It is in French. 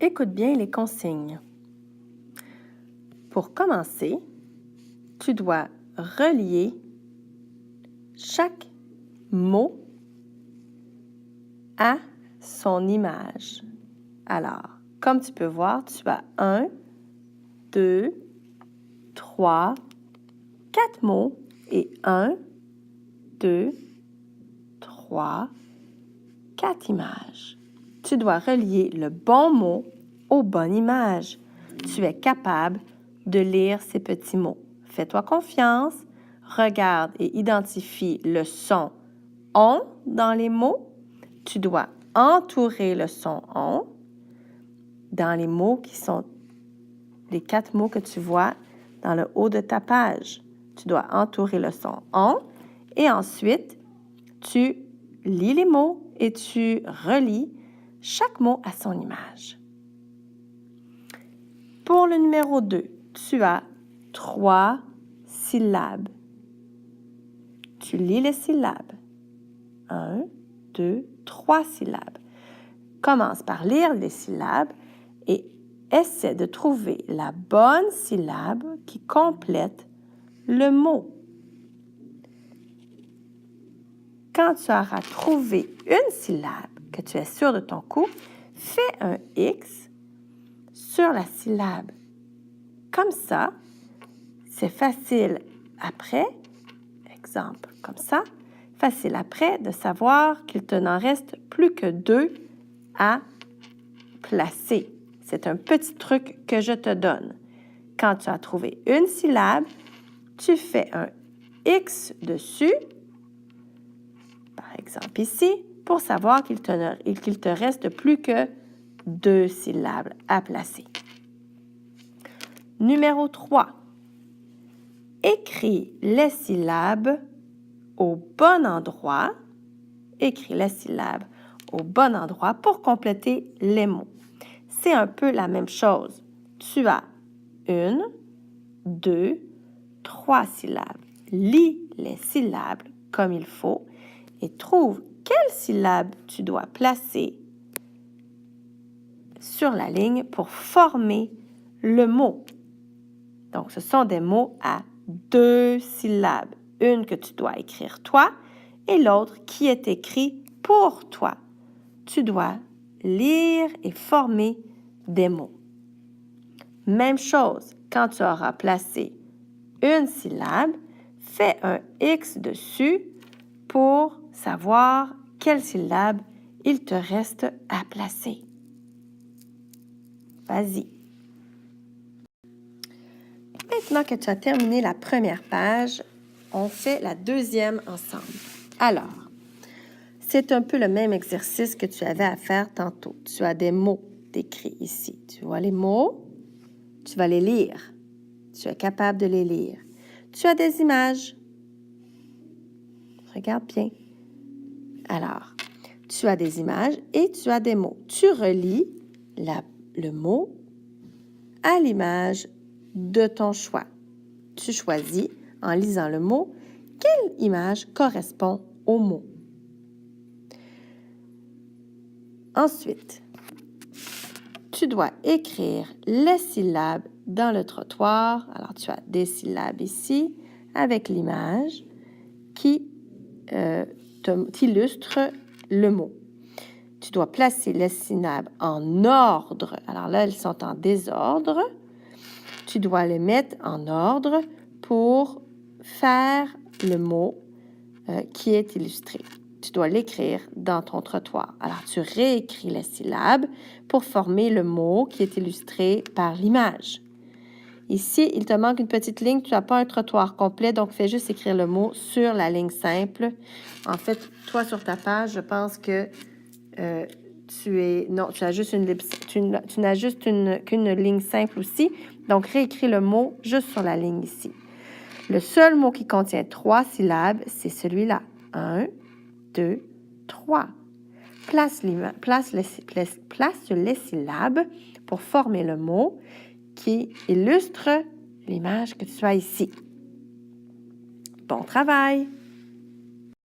Écoute bien les consignes. Pour commencer, tu dois relier chaque mot à son image. Alors, comme tu peux voir, tu as 1, 2, 3, 4 mots et 1, 2, 3, 4 images. Tu dois relier le bon mot aux bonnes images. Tu es capable de lire ces petits mots. Fais-toi confiance, regarde et identifie le son « on » dans les mots. Tu dois entourer le son « on » dans les mots qui sont les 4 mots que tu vois dans le haut de ta page. Tu dois entourer le son « on » et ensuite, tu lis les mots et tu relis chaque mot à son image. Pour le numéro 2, tu as 3 syllabes. Tu lis les syllabes. 1, 2, 3 syllabes. Commence par lire les syllabes et essaie de trouver la bonne syllabe qui complète le mot. Quand tu auras trouvé une syllabe que tu es sûr de ton coup, fais un X sur la syllabe. Comme ça, c'est facile après, exemple comme ça, facile après de savoir qu'il te n'en reste plus que 2 à placer. C'est un petit truc que je te donne. Quand tu as trouvé une syllabe, tu fais un X dessus, par exemple ici, pour savoir qu'il te reste plus que 2 syllabes à placer. Numéro 3. Écris les syllabes au bon endroit. Écris les syllabes au bon endroit pour compléter les mots. C'est un peu la même chose. Tu as 1, 2, 3 syllabes. Lis les syllabes comme il faut et trouve quelle syllabe tu dois placer sur la ligne pour former le mot. Donc, ce sont des mots à 2 syllabes. Une que tu dois écrire toi et l'autre qui est écrit pour toi. Tu dois lire et former des mots. Même chose, quand tu auras placé une syllabe, fais un X dessus pour savoir quelle syllabe il te reste à placer. Vas-y. Maintenant que tu as terminé la première page, on fait la deuxième ensemble. Alors, c'est un peu le même exercice que tu avais à faire tantôt. Tu as des mots décrits ici. Tu vois les mots, tu vas les lire. Tu es capable de les lire. Tu as des images. Regarde bien. Alors, tu as des images et tu as des mots. Tu relis le mot à l'image de ton choix. Tu choisis, en lisant le mot, quelle image correspond au mot. Ensuite, tu dois écrire les syllabes dans le trottoir. Alors, tu as des syllabes ici avec l'image qui t'illustre le mot. Tu dois placer les syllabes en ordre. Alors là, elles sont en désordre. Tu dois les mettre en ordre pour faire le mot qui est illustré. Tu dois l'écrire dans ton trottoir. Alors, tu réécris les syllabes pour former le mot qui est illustré par l'image. Ici, il te manque une petite ligne. Tu n'as pas un trottoir complet, donc fais juste écrire le mot sur la ligne simple. En fait, toi, sur ta page, je pense que tu as juste tu n'as juste qu'une ligne simple aussi. Donc, réécris le mot juste sur la ligne ici. Le seul mot qui contient 3 syllabes, c'est celui-là. 1, 2, 3. Place les syllabes pour former le mot qui illustre l'image que tu as ici. Bon travail!